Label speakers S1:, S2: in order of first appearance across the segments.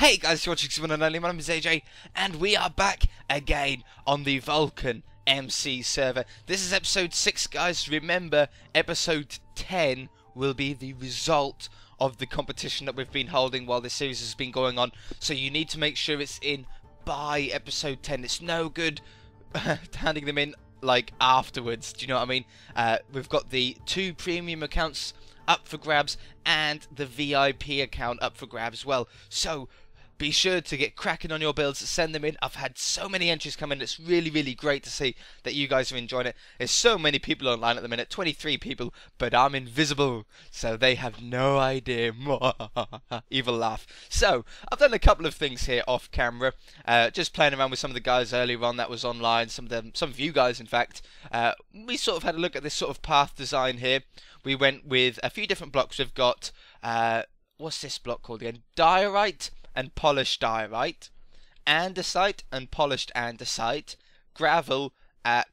S1: Hey guys, you're watching Someone and Only. My name is AJ, and we are back again on the VulcanMC server. This is episode 6, guys. Remember, episode 10 will be the result of the competition that we've been holding while this series has been going on. So you need to make sure it's in by episode 10. It's no good handing them in like afterwards. Do you know what I mean? We've got the 2 premium accounts up for grabs and the VIP account up for grabs as well. So be sure to get cracking on your builds, send them in. I've had so many entries come in. It's really great to see that you guys are enjoying it. There's so many people online at the minute, 23 people, but I'm invisible, so they have no idea. Evil laugh. So I've done a couple of things here off camera, just playing around with some of the guys earlier on that was online, some of you guys in fact. We sort of had a look at this sort of path design here. We went with a few different blocks. We've got what's this block called again? Diorite and polished diorite, andesite and polished andesite, gravel,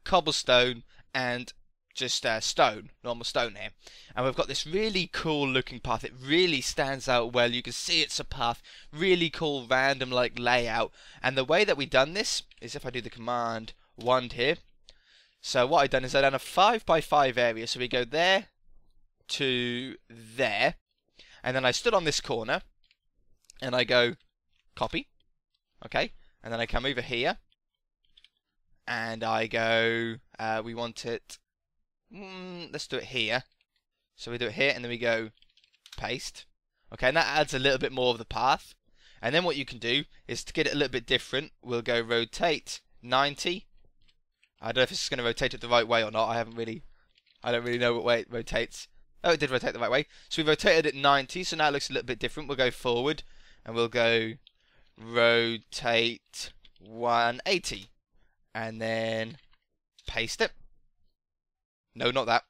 S1: cobblestone, and just stone, normal stone here. And we've got this really cool looking path. It really stands out well. You can see it's a path, really cool random like layout. And the way that we've done this is if I do the command wand here. So what I've done is I've done a 5x5 area. So we go there to there, and then I stood on this corner and I go copy, okay, and then I come over here and I go we want it, let's do it here. So we do it here and then we go paste, okay, and that adds a little bit more of the path. And then what you can do is to get it a little bit different, we'll go rotate 90. I don't know if it's going to rotate it the right way or not. I don't really know what way it rotates. Oh, it did rotate the right way. So we rotated it 90, so now it looks a little bit different. We'll go forward and we'll go rotate 180 and then paste it. No, not that.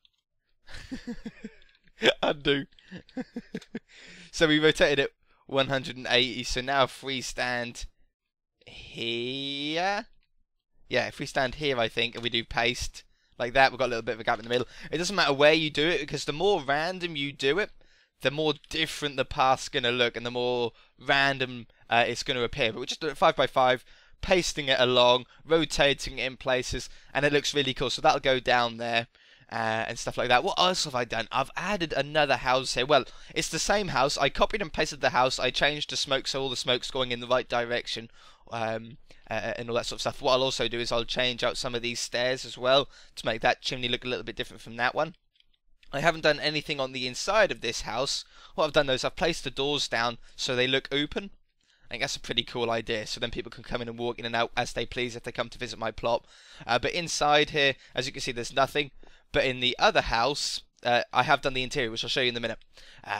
S1: Undo. So we rotated it 180, so now if we stand here, yeah, if we stand here I think and we do paste like that, we've got a little bit of a gap in the middle. It doesn't matter where you do it, because the more random you do it, the more different the path's going to look and the more random it's going to appear. But we just do it 5x5, pasting it along, rotating it in places, and it looks really cool. So that'll go down there and stuff like that. What else have I done? I've added another house here. Well, it's the same house. I copied and pasted the house. I changed the smoke so all the smoke's going in the right direction. And all that sort of stuff. What I'll also do is I'll change out some of these stairs as well to make that chimney look a little bit different from that one. I haven't done anything on the inside of this house. What I've done though is I've placed the doors down so they look open. I think that's a pretty cool idea, so then people can come in and walk in and out as they please if they come to visit my plot. But inside here, as you can see, there's nothing. But in the other house, I have done the interior, which I'll show you in a minute.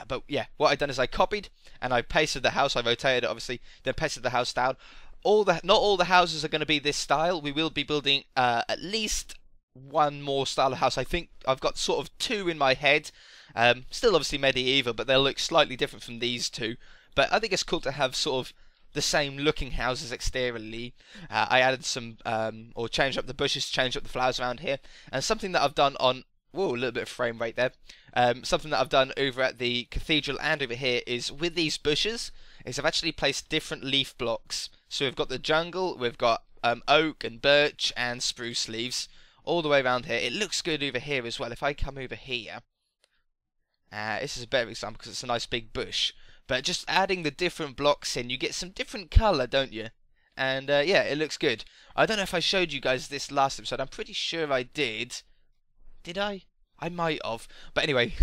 S1: But yeah, what I've done is I copied and I pasted the house. I rotated it obviously, then pasted the house down. Not all the houses are going to be this style. We will be building at least one more style of house. I think I've got sort of 2 in my head. Still obviously medieval, but they'll look slightly different from these 2. But I think it's cool to have sort of the same looking houses exteriorly. I added some, or changed up the bushes, changed up the flowers around here. And something that I've done on, whoa, a little bit of frame rate there. Something that I've done over at the cathedral and over here is with these bushes, is I've actually placed different leaf blocks. So we've got the jungle, we've got oak and birch and spruce leaves all the way around here. It looks good over here as well. If I come over here, this is a better example because it's a nice big bush. But just adding the different blocks in, you get some different colour, don't you? And yeah, it looks good. I don't know if I showed you guys this last episode. I'm pretty sure I did. Did I? I might have. But anyway,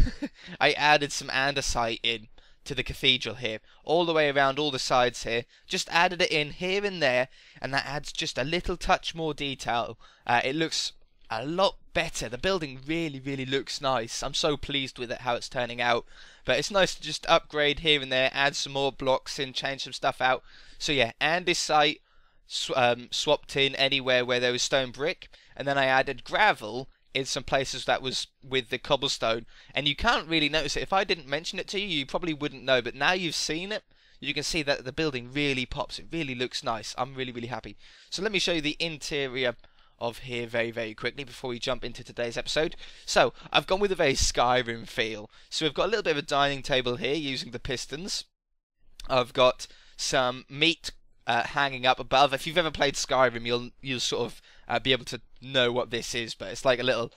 S1: I added some andesite in to the cathedral here, all the way around all the sides here. Just added it in here and there, and that adds just a little touch more detail. It looks a lot better. The building really looks nice. I'm so pleased with it, how it's turning out. But it's nice to just upgrade here and there, add some more blocks in, change some stuff out. So yeah, andesite swapped in anywhere where there was stone brick, and then I added gravel in some places that was with the cobblestone, and you can't really notice it. If I didn't mention it to you, you probably wouldn't know, but now you've seen it, you can see that the building really pops. It really looks nice. I'm really happy. So let me show you the interior of here very quickly before we jump into today's episode. So I've gone with a very Skyrim feel. So we've got a little bit of a dining table here using the pistons. I've got some meat hanging up above. If you've ever played Skyrim, you'll sort of be able to know what this is. But it's like a little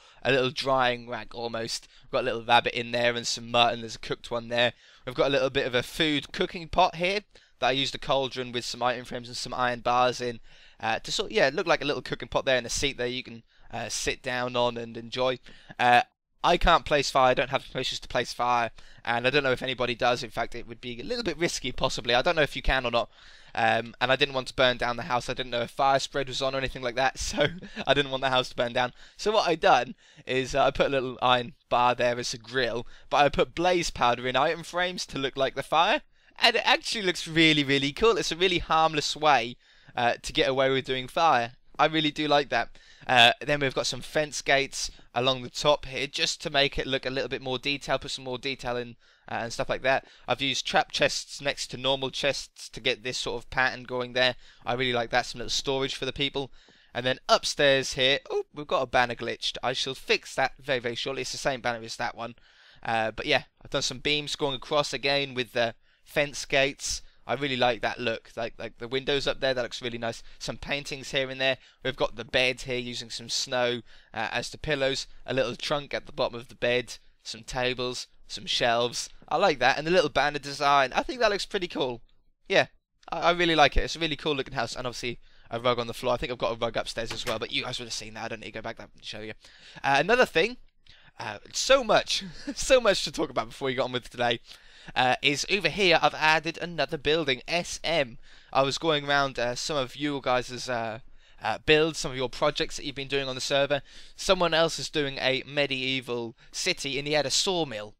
S1: drying rack almost. We've got a little rabbit in there and some mutton. There's a cooked one there. We've got a little bit of a food cooking pot here that I used a cauldron with some iron frames and some iron bars in to sort of, look like a little cooking pot there, and a seat there you can sit down on and enjoy. I can't place fire, I don't have permissions to place fire, and I don't know if anybody does. In fact, it would be a little bit risky, possibly. I don't know if you can or not. And I didn't want to burn down the house. I didn't know if fire spread was on or anything like that, so I didn't want the house to burn down. So what I done is I put a little iron bar there as a grill, but I put blaze powder in iron frames to look like the fire, and it actually looks really, really cool. It's a really harmless way to get away with doing fire. I really do like that. Then we've got some fence gates along the top here just to make it look a little bit more detailed, put some more detail in and stuff like that. I've used trap chests next to normal chests to get this sort of pattern going there. I really like that, some little storage for the people. And then upstairs here, oh, we've got a banner glitched. I shall fix that very, very shortly. It's the same banner as that one. But yeah, I've done some beams going across again with the fence gates. I really like that look, like the windows up there, that looks really nice. Some paintings here and there. We've got the bed here using some snow as the pillows, a little trunk at the bottom of the bed, some tables, some shelves. I like that, and the little banner design. I think that looks pretty cool. Yeah, I really like it. It's a really cool looking house, and obviously a rug on the floor. I think I've got a rug upstairs as well, but you guys would have seen that. I don't need to go back there and show you. Another thing, so much to talk about before we get on with today. Is over here I've added another building, SM. I was going around some of you guys' builds, some of your projects that you've been doing on the server. Someone else is doing a medieval city and he had a sawmill.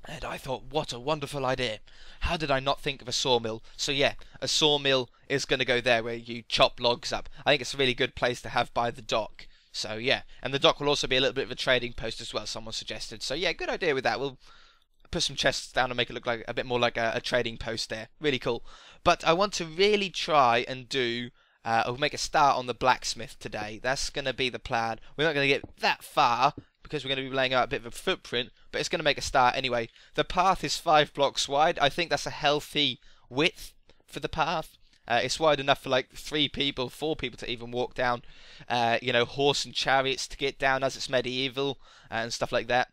S1: And I thought, what a wonderful idea. How did I not think of a sawmill? So yeah, a sawmill is going to go there where you chop logs up. I think it's a really good place to have by the dock. So yeah, and the dock will also be a little bit of a trading post as well, someone suggested. So yeah, good idea with that. We'll put some chests down and make it look like a bit more like a trading post there. Really cool. But I want to really try and do or make a start on the blacksmith today. That's going to be the plan. We're not going to get that far because we're going to be laying out a bit of a footprint, but it's going to make a start anyway. The path is 5 blocks wide. I think that's a healthy width for the path. It's wide enough for like 3 people, 4 people to even walk down. You know, horse and chariots to get down as it's medieval and stuff like that.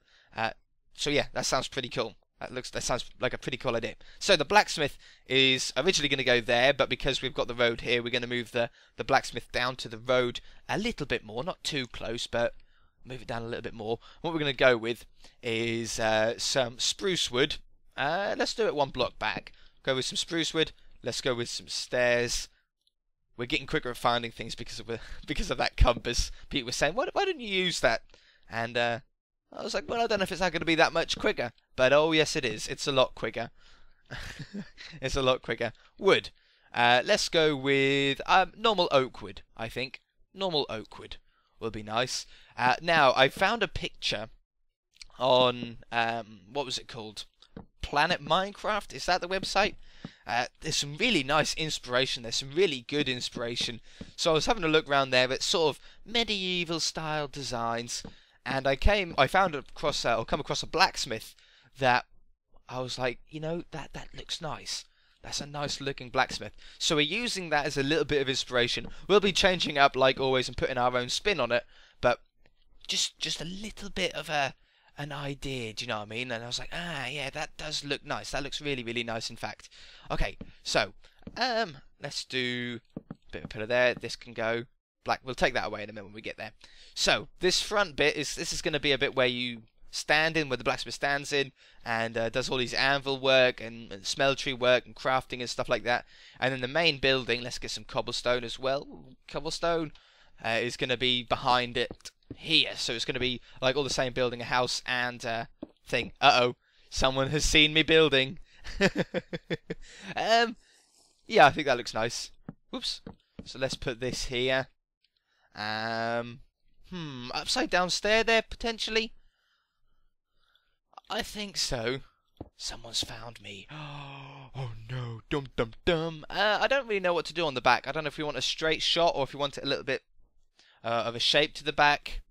S1: So yeah, that sounds pretty cool. That sounds like a pretty cool idea. So the blacksmith is originally going to go there, but because we've got the road here, we're going to move the blacksmith down to the road a little bit more, not too close, but move it down a little bit more. What we're going to go with is some spruce wood. Let's do it 1 block back. Go with some spruce wood. Let's go with some stairs. We're getting quicker at finding things because of that compass. Pete was saying, why didn't you use that? And I was like, well, I don't know if it's not going to be that much quicker. But oh yes it is. It's a lot quicker. It's a lot quicker. Wood. Let's go with normal oak wood, I think. Normal oak wood will be nice. Now, I found a picture on, what was it called? Planet Minecraft? Is that the website? There's some really nice inspiration. There's some really good inspiration. So I was having a look around there at sort of medieval style designs. And I come across a blacksmith that I was like, you know, that looks nice. That's a nice looking blacksmith. So we're using that as a little bit of inspiration. We'll be changing up like always and putting our own spin on it, but just a little bit of an idea, do you know what I mean? And I was like, yeah, that does look nice. That looks really, really nice, in fact. Okay, so let's do a bit of a pillar there. This can go black. We'll take that away in a minute when we get there. So this front bit is going to be a bit where you stand in, where the blacksmith stands in and does all these anvil work and smeltery work and crafting and stuff like that. And then the main building, let's get some cobblestone as well. Cobblestone is going to be behind it here, so it's going to be like all the same building, a house and thing. Someone has seen me building. Yeah, I think that looks nice. Whoops. So let's put this here. Upside down stair there potentially. I think so. Someone's found me. Oh no, dum dum dum. I don't really know what to do on the back. I don't know if we want a straight shot or if we want it a little bit of a shape to the back.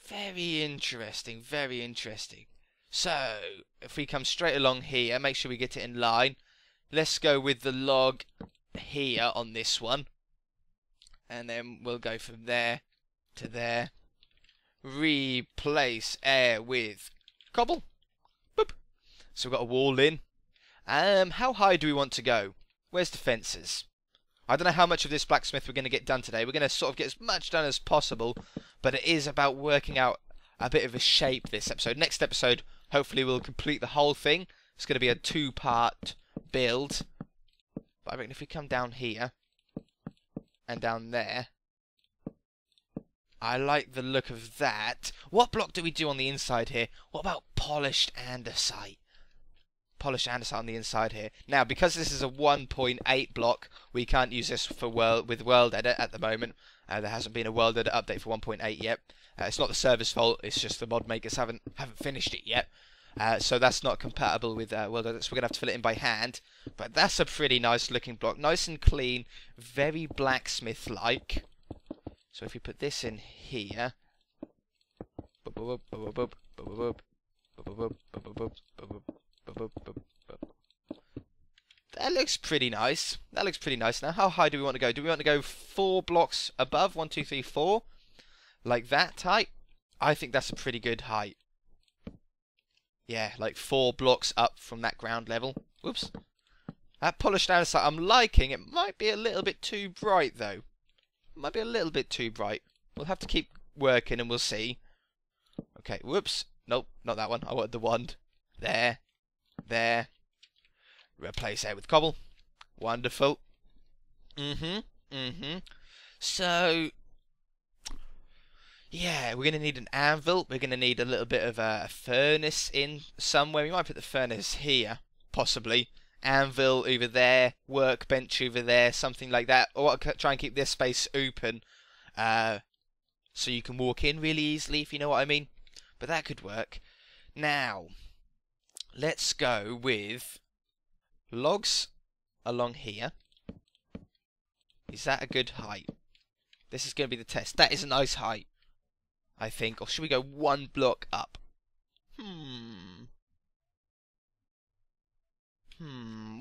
S1: Very interesting, very interesting. So, if we come straight along here, make sure we get it in line. let's go with the log here on this one. And then we'll go from there to there. Replace air with cobble. Boop. So we've got a wall in. How high do we want to go? Where's the fences? I don't know how much of this blacksmith we're going to get done today. We're going to sort of get as much done as possible, but it is about working out a bit of a shape this episode. Next episode, hopefully we'll complete the whole thing. It's going to be a 2-part build. But I reckon if we come down here and down there, I like the look of that. What block do we do on the inside here? What about polished andesite? Polished andesite on the inside here. Now, because this is a 1.8 block, we can't use this for with World Edit at the moment. There hasn't been a World Edit update for 1.8 yet. It's not the server's fault. It's just the mod makers haven't finished it yet. So that's not compatible with World Edit. So we're gonna have to fill it in by hand. But that's a pretty nice looking block, nice and clean, very blacksmith-like. So if we put this in here. That looks pretty nice. That looks pretty nice. Now, how high do we want to go? Do we want to go 4 blocks above? 1, 2, 3, 4? Like that height? I think that's a pretty good height. Yeah, like 4 blocks up from that ground level. Whoops. That polished andesite I'm liking. It might be a little bit too bright, though. Might be a little bit too bright. We'll have to keep working and we'll see. Okay, whoops. Nope, not that one. I wanted the wand. There. There. Replace air with cobble. Wonderful. So, yeah, we're going to need an anvil. We're going to need a little bit of a furnace in somewhere. We might put the furnace here, possibly. Anvil over there, workbench over there, something like that. Or I'll try and keep this space open so you can walk in really easily, if you know what I mean. But that could work. Now, let's go with logs along here. Is that a good height? This is going to be the test. That is a nice height, I think. Or should we go 1 block up?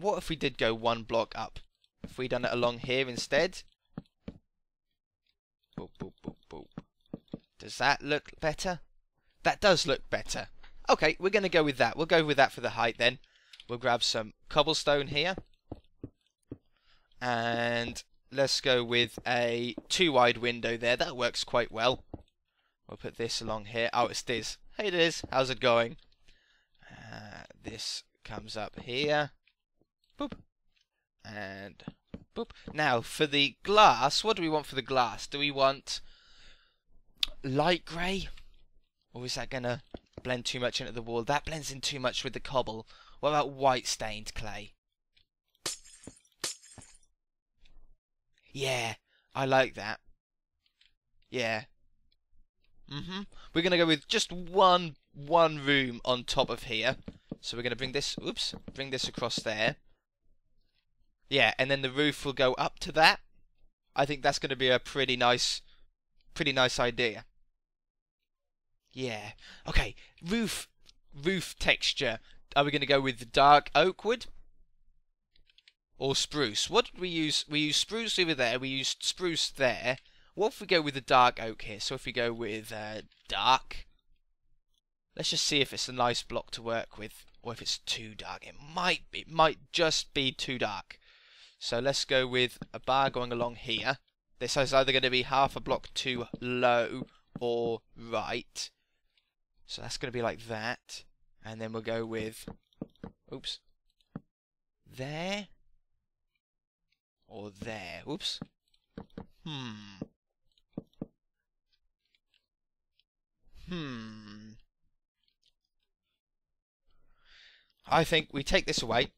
S1: What if we did go 1 block up? If we done it along here instead? Boop, boop, boop, boop. Does that look better? That does look better. Okay, we're going to go with that. We'll go with that for the height then. We'll grab some cobblestone here. And let's go with a 2-wide window there. That works quite well. We'll put this along here. Oh, it's Diz. Hey Diz, how's it going? This comes up here. Boop. And boop. Now, for the glass, what do we want for the glass? Do we want light grey? Or is that going to blend too much into the wall? That blends in too much with the cobble. What about white stained clay? Yeah, I like that. Yeah. We're going to go with just one room on top of here. So we're going to bring this, bring this across there. Yeah, and then the roof will go up to that. I think that's going to be a pretty nice idea. Yeah. Okay, roof texture. Are we going to go with dark oak wood or spruce? What did we use? We used spruce over there. We used spruce there. What if we go with the dark oak here? So if we go with dark, let's just see if it's a nice block to work with, or if it's too dark. It might just be too dark. So let's go with a bar going along here. This is either going to be half a block too low or right. So that's going to be like that. And then we'll go with, there or there. I think we take this away.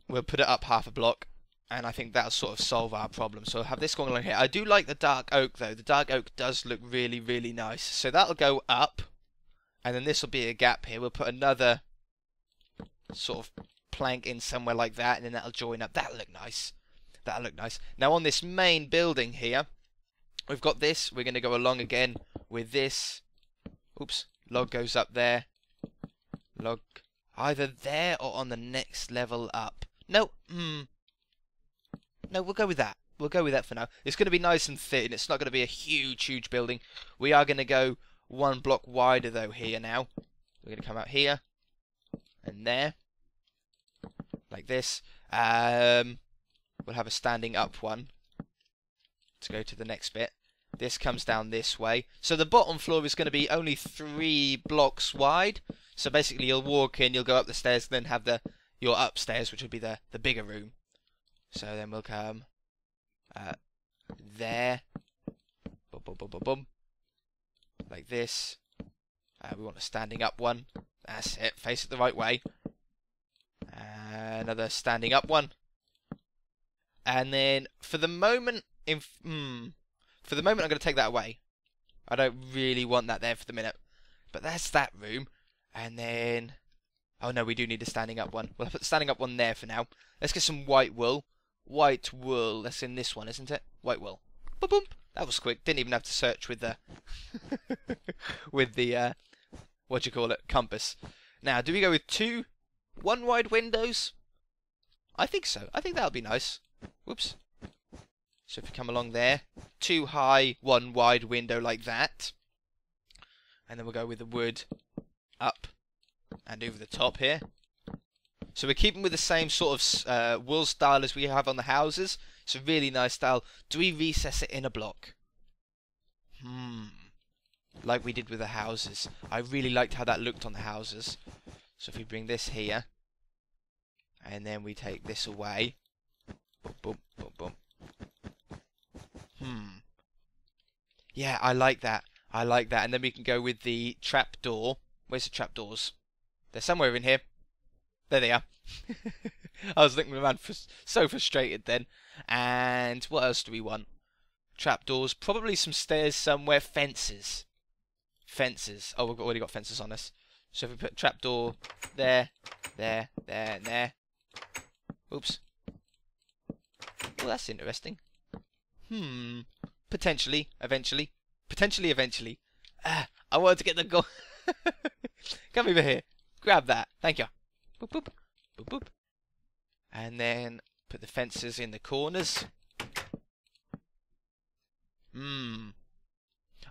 S1: We'll put it up half a block. And I think that'll sort of solve our problem. So I'll have this going along here. I do like the dark oak though. The dark oak does look really, really nice. So that'll go up. And then this will be a gap here. We'll put another sort of plank in somewhere like that. And then that'll join up. That'll look nice. That'll look nice. Now on this main building here, we've got this. We're going to go along again with this. Log goes up there. Log either there or on the next level up. No, no, we'll go with that. We'll go with that for now. It's going to be nice and thin. It's not going to be a huge, huge building. We are going to go one block wider, though, here now. We're going to come out here and there, like this. We'll have a standing up one to go to the next bit. This comes down this way. So the bottom floor is going to be only 3 blocks wide. So basically you'll walk in, you'll go up the stairs, then have your upstairs, which would be the bigger room. So then we'll come there. Boom, boom, boom, boom, boom. Like this. We want a standing up one. That's it. Face it the right way. Another standing up one. And then for the moment, for the moment, I'm going to take that away. I don't really want that there for the minute. But that's that room. And then... oh no, we do need a standing up one. We'll put the standing up one there for now. Let's get some white wool. White wool. That's in this one, isn't it? White wool. Boom, boom. That was quick. Didn't even have to search with the... with the... what do you call it? Compass. Now, do we go with 2 one wide windows? I think so. I think that'll be nice. Whoops. So if we come along there, 2 high, 1 wide window like that. And then we'll go with the wood up and over the top here. So we're keeping with the same sort of wool style as we have on the houses. It's a really nice style. Do we recess it in a block? Like we did with the houses. I really liked how that looked on the houses. So if we bring this here, and then we take this away. Boom, boom, boom, boom. Yeah, I like that. I like that. And then we can go with the trapdoor. Where's the trapdoors? They're somewhere in here. There they are. I was looking around so frustrated then. And what else do we want? Trapdoors. Probably some stairs somewhere. Fences. Fences. Oh, we've already got fences on us. So if we put trapdoor there, there, there, and there. Oops. Well, that's interesting. Potentially, eventually. Potentially, eventually. I wanted to get the goal. Come over here. Grab that. Thank you. Boop, boop. Boop, boop. And then put the fences in the corners.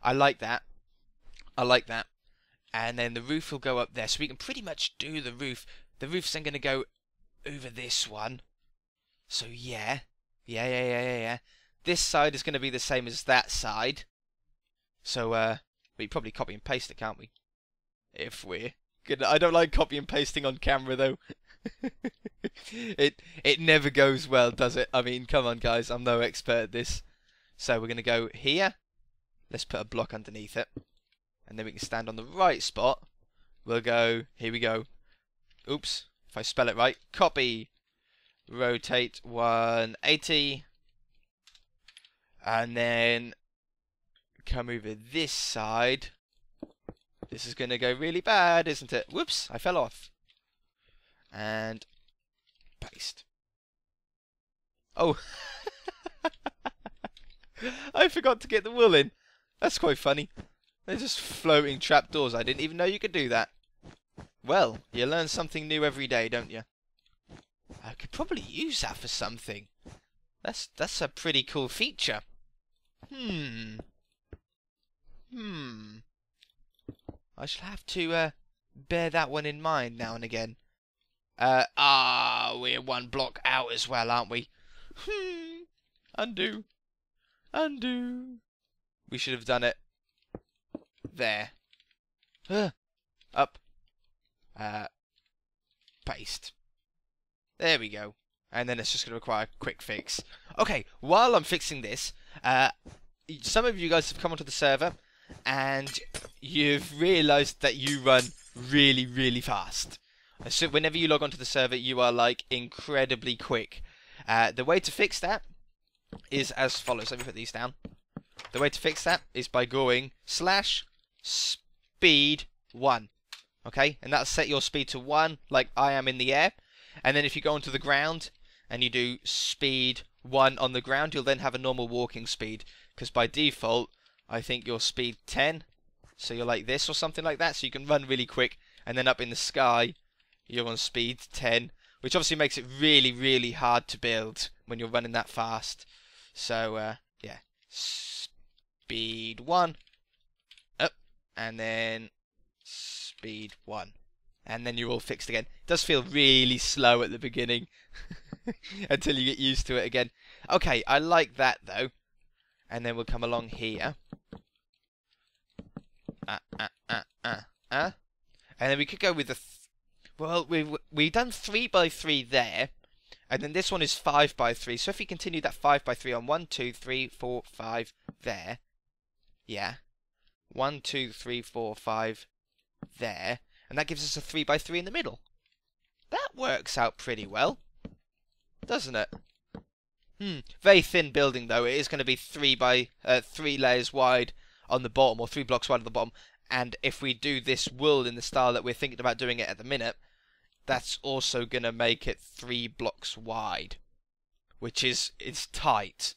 S1: I like that. I like that. And then the roof will go up there. So we can pretty much do the roof. The roof's then going to go over this one. So yeah. Yeah. This side is going to be the same as that side. So, we probably copy and paste it, can't we? If we're gonna... I don't like copy and pasting on camera, though. It never goes well, does it? I mean, come on, guys. I'm no expert at this. So we're going to go here. Let's put a block underneath it. And then we can stand on the right spot. We'll go... here we go. Oops. If I spell it right. Copy. Rotate 180. And then come over this side. This is going to go really bad, isn't it? Whoops, I fell off. And paste. Oh. I forgot to get the wool in. That's quite funny. They're just floating trapdoors. I didn't even know you could do that. Well, you learn something new every day, don't you? I could probably use that for something. That's a pretty cool feature. I shall have to bear that one in mind now and again. We're 1 block out as well, aren't we? Undo. Undo. We should have done it there. Up. Paste. There we go. And then it's just going to require a quick fix. Okay, while I'm fixing this, some of you guys have come onto the server and you've realised that you run really, really fast. So whenever you log onto the server, you are like incredibly quick. The way to fix that is as follows. Let me put these down. The way to fix that is by going /speed1. Okay, and that'll set your speed to 1, like I am in the air. And then if you go onto the ground and you do speed 1 on the ground, you'll then have a normal walking speed. Because by default, I think you're speed 10. So you're like this or something like that. So you can run really quick. And then up in the sky, you're on speed 10. which obviously makes it really, really hard to build when you're running that fast. So, yeah. Speed 1. Up. And then speed 1. And then you're all fixed again. It does feel really slow at the beginning until you get used to it again. Okay, I like that though. And then we'll come along here. And then we could go with the... well, we've done 3 by 3 there. And then this one is 5 by 3. So if we continue that 5 by 3 on 1, 2, 3, 4, 5 there. Yeah. 1, 2, 3, 4, 5 there. And that gives us a 3 by 3 in the middle. That works out pretty well, doesn't it? Very thin building though. It is going to be 3 layers wide on the bottom, or 3 blocks wide on the bottom. And if we do this wool in the style that we're thinking about doing it at the minute, that's also going to make it 3 blocks wide, which is tight.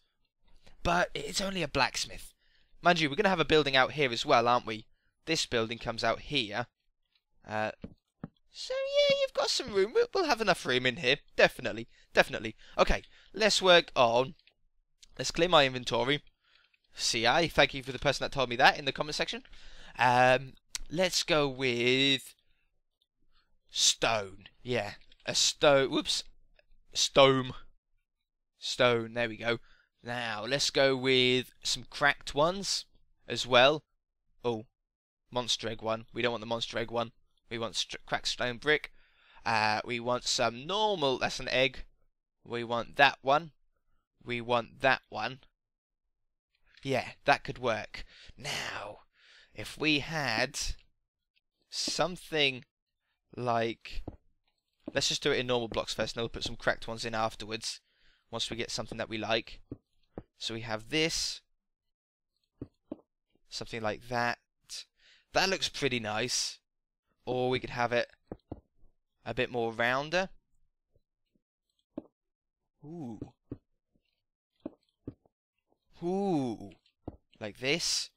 S1: But it's only a blacksmith. Mind you, we're going to have a building out here as well, aren't we? This building comes out here. So yeah, you've got some room. We'll have enough room in here. Definitely. Definitely. Okay, let's work on... let's clear my inventory. CI, thank you for the person that told me that in the comment section. Let's go with... stone. Yeah, a stone. Whoops. Stone. Stone, there we go. Now, let's go with some cracked ones as well. Oh, monster egg one. We don't want the monster egg one. We want cracked stone brick. We want some normal, that's an egg. We want that one. We want that one. Yeah, that could work. Now, if we had something like... let's just do it in normal blocks first, and then we'll put some cracked ones in afterwards, once we get something that we like. So we have this. Something like that. That looks pretty nice. Or we could have it a bit more rounder. Ooh. Ooh. Like this.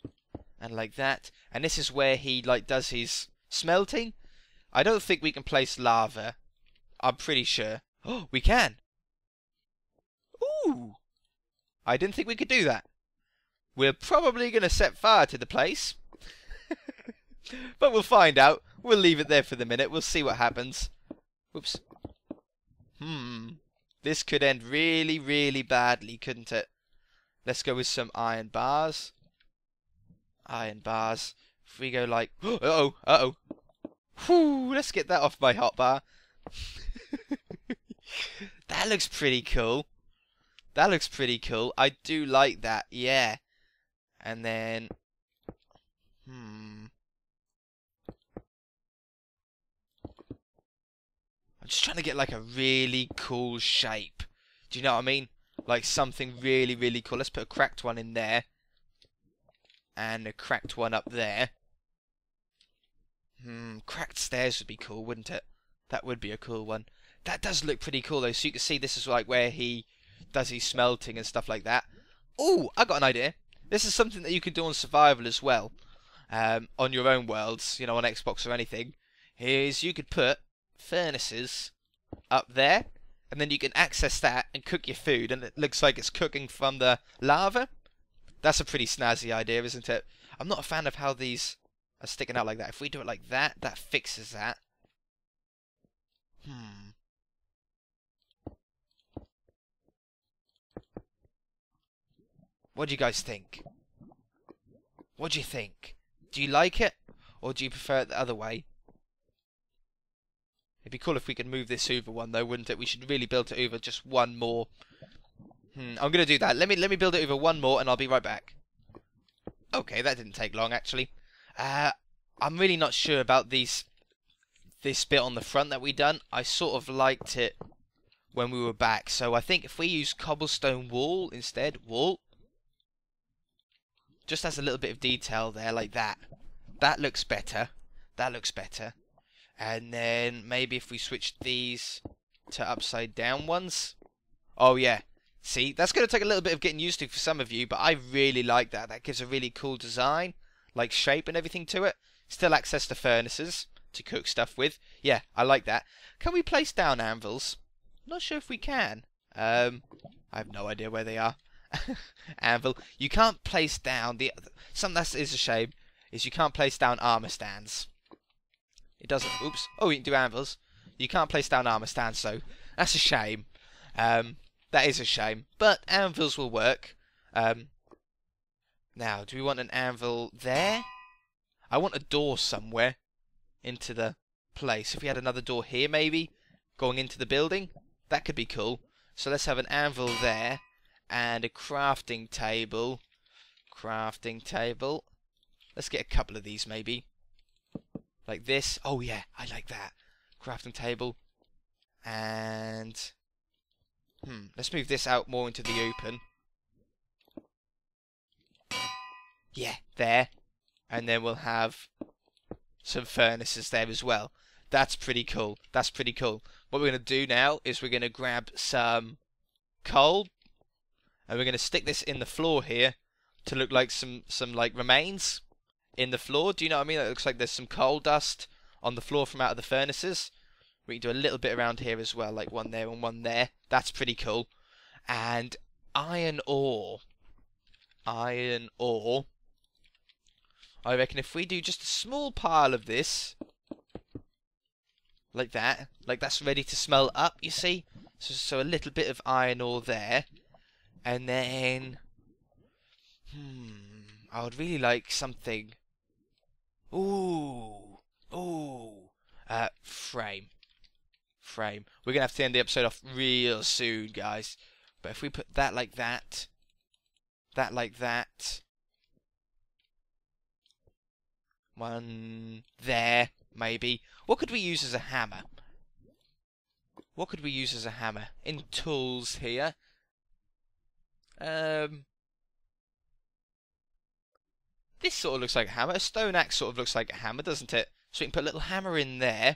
S1: And like that. And this is where he does his smelting. I don't think we can place lava. I'm pretty sure. Oh, we can. Ooh. I didn't think we could do that. We're probably going to set fire to the place. But we'll find out. We'll leave it there for the minute. We'll see what happens. Whoops. This could end really, really badly, couldn't it? Let's go with some iron bars. Iron bars. If we go like... uh-oh, uh-oh. Whew, let's get that off my hotbar. That looks pretty cool. That looks pretty cool. I do like that, yeah. And then... I'm just trying to get like a really cool shape. Do you know what I mean? Like something really, really cool. Let's put a cracked one in there. And a cracked one up there. Cracked stairs would be cool, wouldn't it? That would be a cool one. That does look pretty cool though. So you can see this is like where he does his smelting and stuff like that. Oh, I got an idea. This is something that you can do on survival as well. On your own worlds, you know, on Xbox or anything. Is you could put furnaces up there, and then you can access that and cook your food, and it looks like it's cooking from the lava. That's a pretty snazzy idea, isn't it? I'm not a fan of how these are sticking out like that. If we do it like that, that fixes that. What do you guys think? What do you think? Do you like it, or do you prefer it the other way? It'd be cool if we could move this over one though, wouldn't it? We should really build it over just one more. I'm gonna do that. Let me build it over one more, and I'll be right back. Okay, that didn't take long actually. I'm really not sure about this bit on the front that we done. I sort of liked it when we were back, so I think if we use cobblestone wool instead, just has a little bit of detail there like that. That looks better. That looks better. And then maybe if we switch these to upside down ones. Oh yeah. See, that's going to take a little bit of getting used to for some of you, but I really like that. That gives a really cool design, like shape and everything to it. Still access to furnaces. to cook stuff with. Yeah, I like that. Can we place down anvils? Not sure if we can. I have no idea where they are. Anvil. You can't place down something that is a shame is you can't place down armor stands. It doesn't. Oops. Oh, you can do anvils. You can't place down armor stands, so that's a shame. That is a shame. But anvils will work. Now, do we want an anvil there? I want a door somewhere into the place. If we had another door here, maybe going into the building, that could be cool. So let's have an anvil there. And a crafting table. Crafting table. Let's get a couple of these maybe. Like this. Oh yeah, I like that. Crafting table. And... let's move this out more into the open. Yeah, there. And then we'll have some furnaces there as well. That's pretty cool. That's pretty cool. What we're going to do now is we're going to grab some coal. And we're going to stick this in the floor here to look like some like remains in the floor. Do you know what I mean? It looks like there's some coal dust on the floor from out of the furnaces. We can do a little bit around here as well, like one there and one there. That's pretty cool. And iron ore. Iron ore. I reckon if we do just a small pile of this, like that, like that's ready to smell up, you see? So a little bit of iron ore there. And then, I would really like something. Frame. We're gonna have to end the episode off real soon, guys. But if we put that like that, that like that, one there, maybe. What could we use as a hammer? What could we use as a hammer? In tools here. This sort of looks like a hammer. A stone axe sort of looks like a hammer, doesn't it? So we can put a little hammer in there.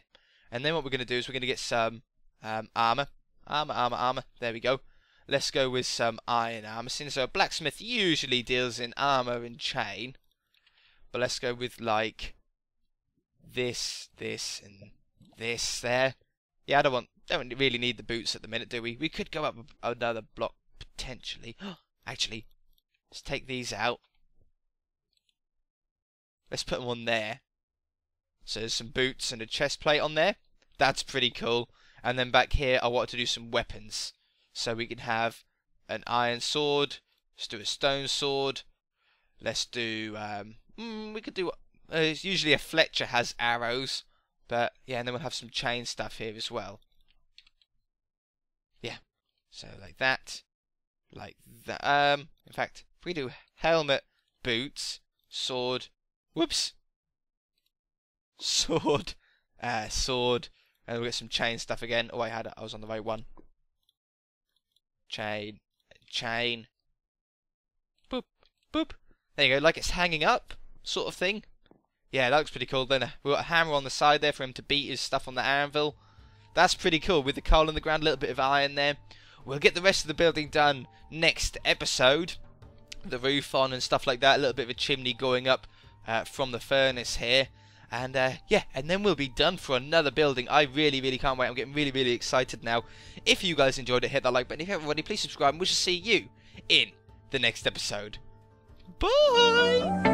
S1: And then what we're going to do is we're going to get some armor. Armor. There we go. Let's go with some iron armor. Since a blacksmith usually deals in armor and chain. But let's go with like this, and this there. Yeah, don't really need the boots at the minute, do we? We could go up another block potentially. Actually, let's take these out. Let's put them on there. So there's some boots and a chest plate on there. That's pretty cool. And then back here, I wanted to do some weapons. So we can have an iron sword. Let's do a stone sword. Let's do... we could do... usually a Fletcher has arrows. But, yeah, and then we'll have some chain stuff here as well. Yeah. So, like that. Like that. In fact, if we do helmet, boots, sword... Whoops! Sword. Sword. And we'll get some chain stuff again. Oh, I was on the right one. Chain. Boop. Boop. There you go, like it's hanging up, sort of thing. Yeah, that looks pretty cool. Then we've got a hammer on the side there for him to beat his stuff on the anvil. That's pretty cool. With the coal in the ground, a little bit of iron there. We'll get the rest of the building done next episode. The roof on and stuff like that. A little bit of a chimney going up from the furnace here. And yeah, and then we'll be done for another building. I really can't wait. I'm getting really excited now. If you guys enjoyed it, hit that like button. If you haven't already, please subscribe. And we shall see you in the next episode. Bye!